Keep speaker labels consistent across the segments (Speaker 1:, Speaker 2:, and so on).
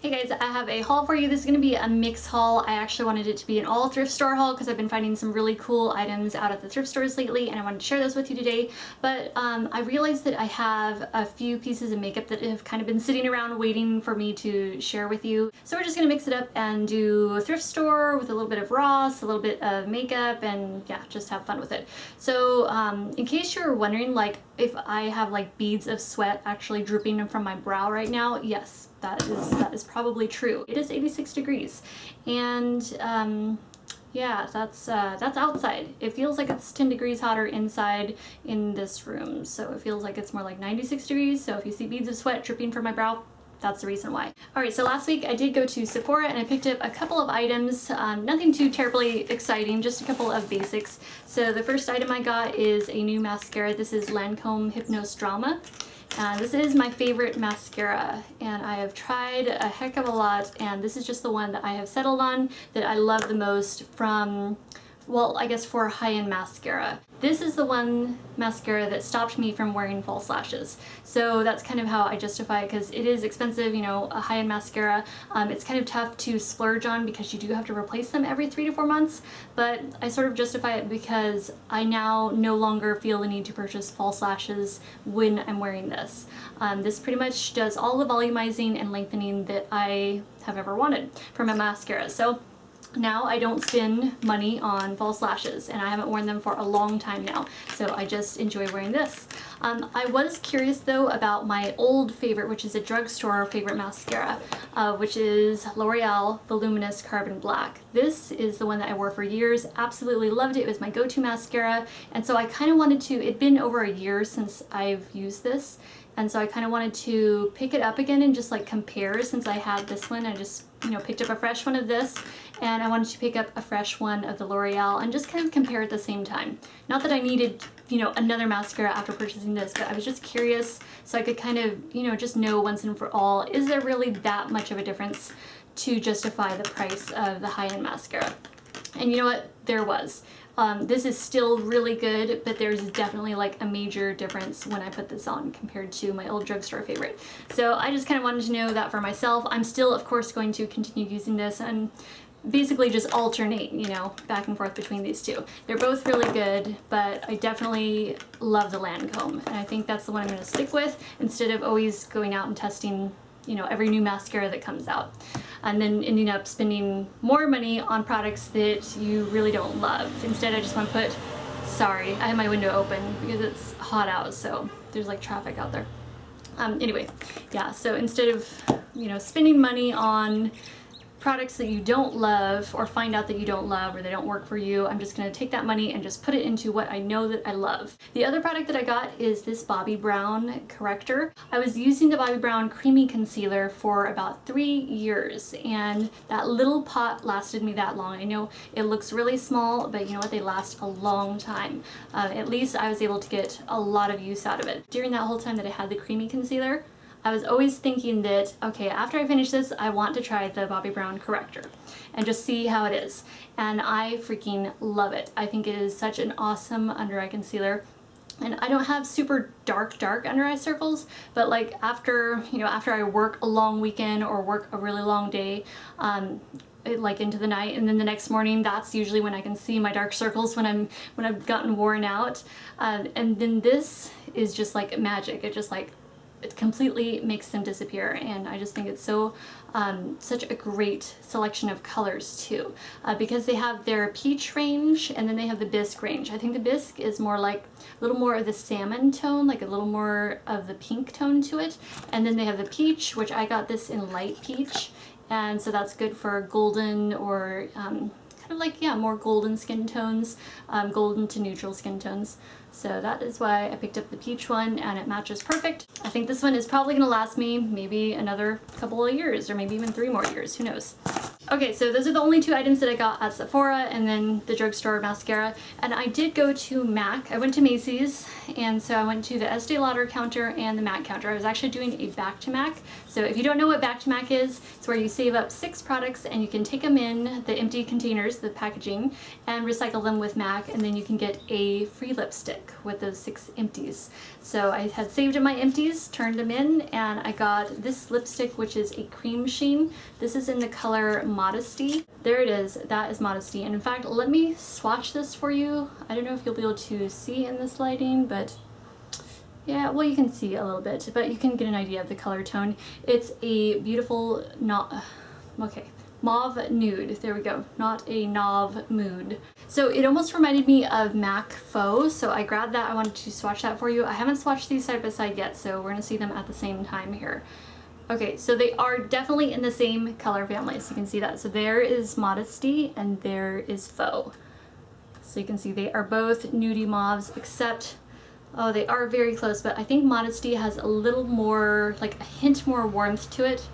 Speaker 1: Hey guys, I have a haul for you. This is going to be a mix haul. I actually wanted it to be an all thrift store haul because I've been finding some really cool items out at the thrift stores lately and I wanted to share those with you today. But I realized that I have a few pieces of makeup that have kind of been sitting around waiting for me to share with you. So we're just going to mix it up and do a thrift store with a little bit of Ross, a little bit of makeup, and yeah, just have fun with it. So in case you're wondering like if I have like beads of sweat actually dripping from my brow right now, yes. That is probably true. It is 86 degrees and yeah, that's outside. It feels like it's 10 degrees hotter inside in this room, so it feels like it's more like 96 degrees. So if you see beads of sweat dripping from my brow, that's the reason why. Alright, so last week I did go to Sephora and I picked up a couple of items, nothing too terribly exciting, just a couple of basics. So the first item I got is a new mascara. This is Lancome Hypnose Drama. This is my favorite mascara and I have tried a heck of a lot, and this is just the one that I have settled on that I love the most from, well, I guess for high-end mascara. This is the one mascara that stopped me from wearing false lashes. So that's kind of how I justify it, because it is expensive, you know, a high-end mascara. It's kind of tough to splurge on because you do have to replace them every 3 to 4 months, but I sort of justify it because I now no longer feel the need to purchase false lashes when I'm wearing this. This pretty much does all the volumizing and lengthening that I have ever wanted from a mascara. So now I don't spend money on false lashes, and I haven't worn them for a long time now, so I just enjoy wearing this. I was curious though about my old favorite, which is a drugstore favorite mascara, which is L'Oreal Voluminous Carbon Black. This is the one that I wore for years, absolutely loved it. It was my go-to mascara, and so I kind of wanted to, it'd been over a year since I've used this, and so I kind of wanted to pick it up again and just like compare. Since I had this one, I just, you know, picked up a fresh one of this, and I wanted to pick up a fresh one of the L'Oreal and just kind of compare at the same time. Not that I needed, you know, another mascara after purchasing this, but I was just curious so I could kind of, you know, just know once and for all, is there really that much of a difference to justify the price of the high-end mascara? And you know what? There was. This is still really good, but there's definitely like a major difference when I put this on compared to my old drugstore favorite. So I just kind of wanted to know that for myself. I'm still, of course, going to continue using this and basically just alternate, you know, back and forth between these two. They're both really good, but I definitely love the Lancome, and I think that's the one I'm going to stick with instead of always going out and testing, you know, every new mascara that comes out and then ending up spending more money on products that you really don't love. Instead, I just want to put, sorry, I have my window open because it's hot out, so there's like traffic out there. Anyway, yeah, so instead of, you know, spending money on products that you don't love or find out that you don't love or they don't work for you, I'm just going to take that money and just put it into what I know that I love. The other product that I got is this Bobbi Brown corrector. I was using the Bobbi Brown creamy concealer for about 3 years, and that little pot lasted me that long. I know it looks really small, but you know what, they last a long time. At least I was able to get a lot of use out of it. During that whole time that I had the creamy concealer, I was always thinking that, okay, after I finish this, I want to try the Bobbi Brown corrector and just see how it is. And I freaking love it. I think it is such an awesome under eye concealer. And I don't have super dark under eye circles, but like after, you know, after I work a long weekend or work a really long day, like into the night, and then the next morning, that's usually when I can see my dark circles when I've gotten worn out. And then this is just like magic. It just like, it completely makes them disappear, and I just think it's so such a great selection of colors too, because they have their peach range and then they have the bisque range. I think the bisque is more like a little more of the salmon tone, like a little more of the pink tone to it, and then they have the peach, which I got this in light peach, and so that's good for golden or kind of like, yeah, more golden skin tones, golden to neutral skin tones. So that is why I picked up the peach one, and it matches perfect. I think this one is probably going to last me maybe another couple of years, or maybe even 3 more years, who knows. Okay, so those are the only two items that I got at Sephora and then the drugstore mascara. And I did go to MAC. I went to Macy's, and so I went to the Estee Lauder counter and the MAC counter. I was actually doing a back to MAC. So if you don't know what back to MAC is, it's where you save up 6 products and you can take them in the empty containers, the packaging, and recycle them with MAC, and then you can get a free lipstick with those 6 empties. So I had saved up my empties, turned them in, and I got this lipstick, which is a cream sheen. This is in the color Modesty. There it is, that is Modesty. And in fact, let me swatch this for you. I don't know if you'll be able to see in this lighting, but yeah, well, you can see a little bit, but you can get an idea of the color tone. It's a beautiful, mauve nude. There we go, not a mauve mood. So it almost reminded me of MAC Faux, so I grabbed that. I wanted to swatch that for you. I haven't swatched these side by side yet, so we're gonna see them at the same time here. Okay, so they are definitely in the same color family, so you can see that. So there is Modesty and there is Faux. So you can see they are both nudie mauves, except, oh, they are very close, but I think Modesty has a little more, like a hint more warmth to it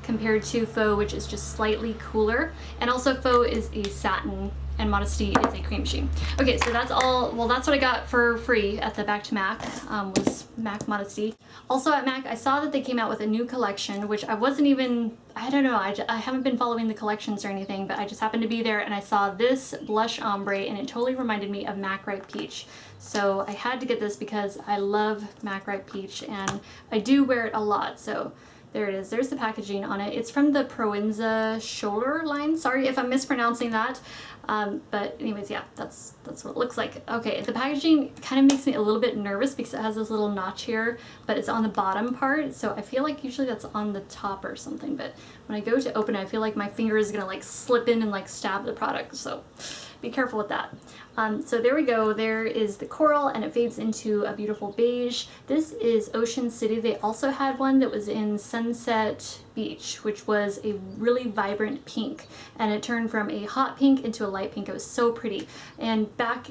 Speaker 1: compared to Faux, which is just slightly cooler. And also Faux is a satin and Modesty is a cream sheen. Okay, so that's all, well, that's what I got for free at the Back to MAC, was MAC Modesty. Also at MAC, I saw that they came out with a new collection, which I wasn't even, I don't know, I haven't been following the collections or anything, but I just happened to be there and I saw this blush ombre and it totally reminded me of MAC Ripe Peach. So I had to get this because I love MAC Ripe Peach and I do wear it a lot, so there it is. There's the packaging on it. It's from the Proenza shoulder line. Sorry if I'm mispronouncing that. But anyways, yeah, that's what it looks like. Okay, the packaging kind of makes me a little bit nervous because it has this little notch here, but it's on the bottom part. So I feel like usually that's on the top or something. But when I go to open it, I feel like my finger is gonna like slip in and like stab the product. So be careful with that. So there we go. There is the coral and it fades into a beautiful beige. This is Ocean City. They also had one that was in Sunset Beach, which was a really vibrant pink, and it turned from a hot pink into a light pink. It was so pretty. And back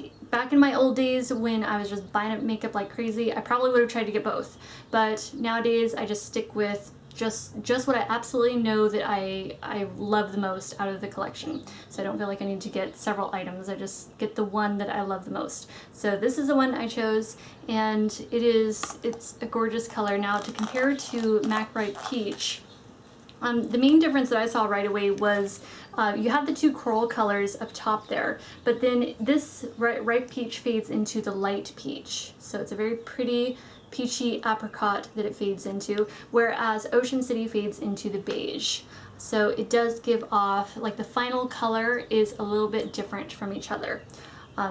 Speaker 1: in my old days when I was just buying up makeup like crazy, I probably would have tried to get both. But nowadays I just stick with just what I absolutely know that I love the most out of the collection. So I don't feel like I need to get several items. I just get the one that I love the most. So this is the one I chose, and it's a gorgeous color. Now to compare to MAC Ripe Peach, the main difference that I saw right away was you have the 2 coral colors up top there, but then this Ripe Peach fades into the light peach. So it's a very pretty peachy apricot that it fades into, whereas Ocean City fades into the beige. So it does give off, like the final color is a little bit different from each other.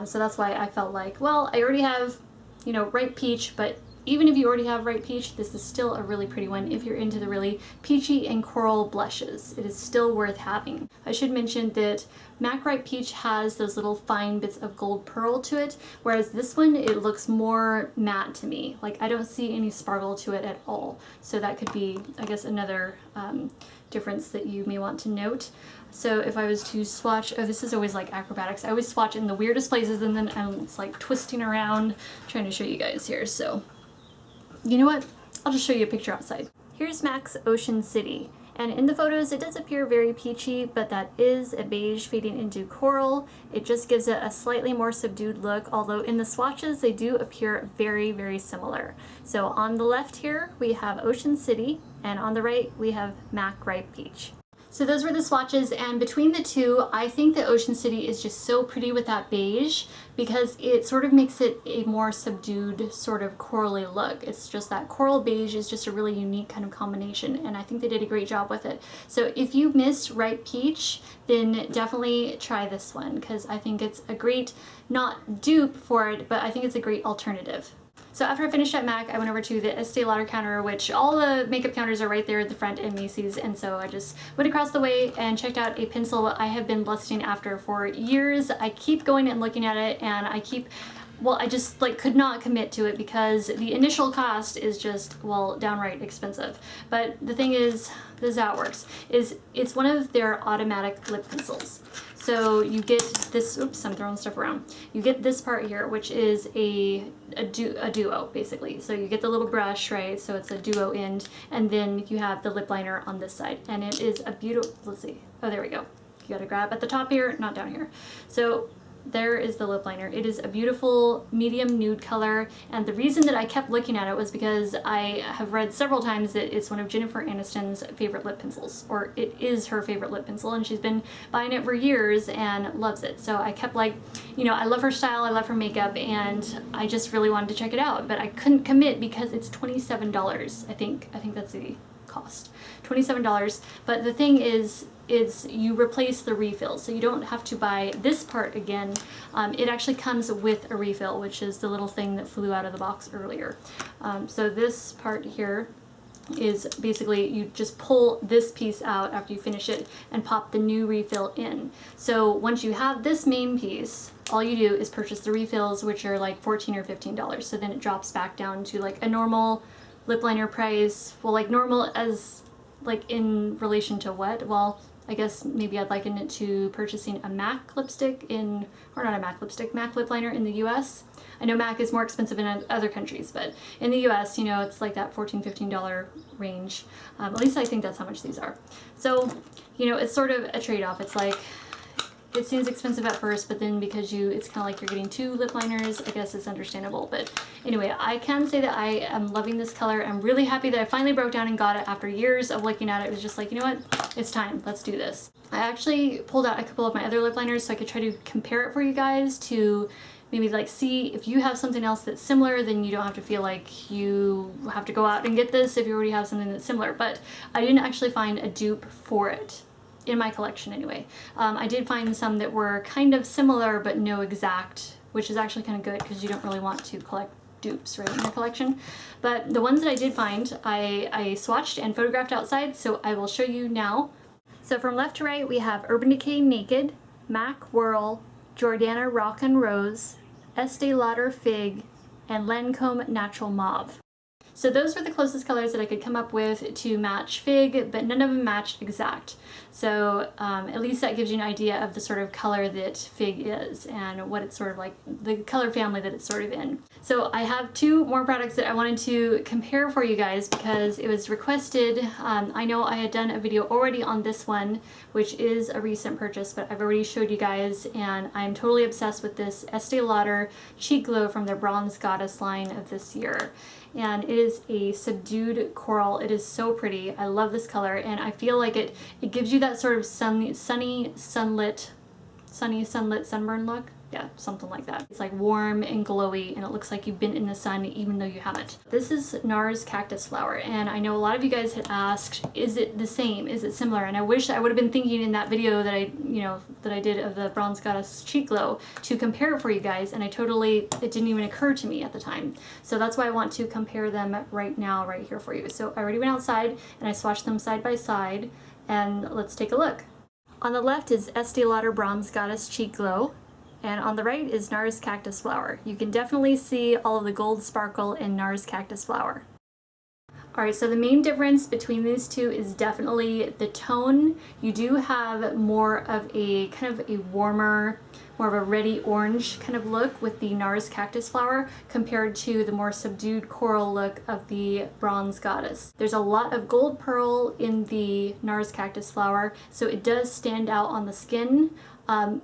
Speaker 1: So that's why I felt like, well, I already have, you know, Ripe Peach, but even if you already have Ripe Peach, this is still a really pretty one if you're into the really peachy and coral blushes. It is still worth having. I should mention that MAC Ripe Peach has those little fine bits of gold pearl to it, whereas this one, it looks more matte to me. Like I don't see any sparkle to it at all. So that could be, I guess, another difference that you may want to note. So if I was to swatch, oh, this is always like acrobatics. I always swatch in the weirdest places and then I'm like twisting around trying to show you guys here. So you know what? I'll just show you a picture outside. Here's MAC's Ocean City. And in the photos, it does appear very peachy, but that is a beige fading into coral. It just gives it a slightly more subdued look, although in the swatches, they do appear very, very similar. So on the left here, we have Ocean City, and on the right, we have MAC Ripe Peach. So those were the swatches, and between the two, I think that Ocean City is just so pretty with that beige because it sort of makes it a more subdued sort of corally look. It's just that coral beige is just a really unique kind of combination, and I think they did a great job with it. So if you missed Ripe Peach, then definitely try this one because I think it's a great, not dupe for it, but I think it's a great alternative. So after I finished at MAC, I went over to the Estee Lauder counter, which all the makeup counters are right there at the front in Macy's, and so I just went across the way and checked out a pencil I have been lusting after for years. I keep going and looking at it, and I keep well, I just like could not commit to it because the initial cost is just, well, downright expensive. But the thing is, this is how it works, is it's one of their automatic lip pencils. So you get this, oops, I'm throwing stuff around. You get this part here, which is a duo, basically. So you get the little brush, right? So it's a duo end, and then you have the lip liner on this side. And it is a beautiful, let's see, oh, there we go. You gotta grab at the top here, not down here. So there is the lip liner. It is a beautiful medium nude color, and the reason that I kept looking at it was because I have read several times that it's one of Jennifer Aniston's favorite lip pencils, or it is her favorite lip pencil, and she's been buying it for years and loves it. So I kept like, you know, I love her style, I love her makeup, and I just really wanted to check it out, but I couldn't commit because it's $27. I think that's the cost, $27. But the thing is you replace the refill, so you don't have to buy this part again. It actually comes with a refill, which is the little thing that flew out of the box earlier. So this part here is basically you just pull this piece out after you finish it and pop the new refill in. So once you have this main piece, all you do is purchase the refills, which are like $14 or $15. So then it drops back down to like a normal lip liner price. Well, like normal as like in relation to what? Well, I guess maybe I'd liken it to purchasing a MAC lipstick in, or not a MAC lipstick, MAC lip liner in the US. I know MAC is more expensive in other countries, but in the US, you know, it's like that $14, $15 range. At least I think that's how much these are. So, you know, it's sort of a trade-off. It's like, it seems expensive at first, but then because it's kind of like you're getting two lip liners, I guess it's understandable. But anyway, I can say that I am loving this color. I'm really happy that I finally broke down and got it after years of looking at it. It was just like, you know what, it's time, let's do this. I actually pulled out a couple of my other lip liners so I could try to compare it for you guys to maybe like see if you have something else that's similar, then you don't have to feel like you have to go out and get this if you already have something that's similar. But I didn't actually find a dupe for it. In my collection anyway. I did find some that were kind of similar but no exact, which is actually kind of good because you don't really want to collect dupes right in your collection. But the ones that I did find, I swatched and photographed outside, so I will show you now. So from left to right we have Urban Decay Naked, MAC Whirl, Jordana Rock and Rose, Estee Lauder Fig, and Lancome Natural Mauve. So those were the closest colors that I could come up with to match Fig, but none of them matched exact. So at least that gives you an idea of the sort of color that Fig is and what it's sort of like, the color family that it's sort of in. So I have two more products that I wanted to compare for you guys because it was requested. I know I had done a video already on this one, which is a recent purchase, but I've already showed you guys, and I'm totally obsessed with this Estee Lauder Cheek Glow from their Bronze Goddess line of this year. And it is a subdued coral. It is so pretty. I love this color, and I feel like it gives you that sort of sunny sunlit sunburn look. Yeah, something like that. It's like warm and glowy, and it looks like you've been in the sun even though you haven't. This is NARS Cactus Flower, and I know a lot of you guys had asked, is it the same? Is it similar? And I wish I would have been thinking in that video that I did of the Bronze Goddess Cheek Glow to compare it for you guys, and it didn't even occur to me at the time. So that's why I want to compare them right now, right here for you. So I already went outside and I swatched them side by side, and let's take a look. On the left is Estee Lauder Bronze Goddess Cheek Glow, and on the right is NARS Cactus Flower. You can definitely see all of the gold sparkle in NARS Cactus Flower. Alright, so the main difference between these two is definitely the tone. You do have more of a kind of a warmer, more of a reddy orange kind of look with the NARS Cactus Flower compared to the more subdued coral look of the Bronze Goddess. There's a lot of gold pearl in the NARS Cactus Flower, so it does stand out on the skin,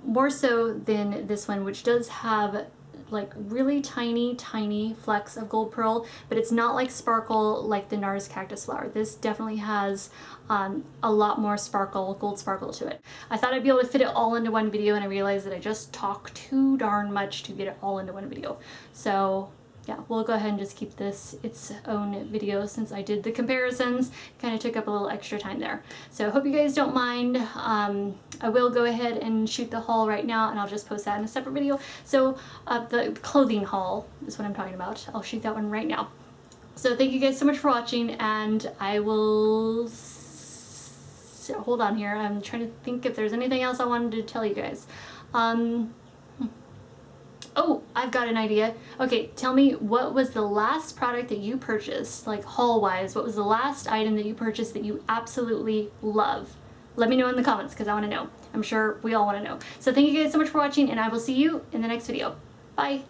Speaker 1: more so than this one, which does have like really tiny flecks of gold pearl, but it's not like sparkle like the NARS Cactus Flower. This definitely has a lot more sparkle, gold sparkle to it. I thought I'd be able to fit it all into one video, and I realized that I just talk too darn much to get it all into one video. So yeah, we'll go ahead and just keep this its own video since I did the comparisons. Kind of took up a little extra time there. So I hope you guys don't mind. I will go ahead and shoot the haul right now, and I'll just post that in a separate video. So the clothing haul is what I'm talking about. I'll shoot that one right now. So thank you guys so much for watching, and I will... hold on here. I'm trying to think if there's anything else I wanted to tell you guys. Oh, I've got an idea. Okay, tell me, what was the last product that you purchased, like haul-wise? What was the last item that you purchased that you absolutely love? Let me know in the comments because I want to know. I'm sure we all want to know. So thank you guys so much for watching, and I will see you in the next video. Bye!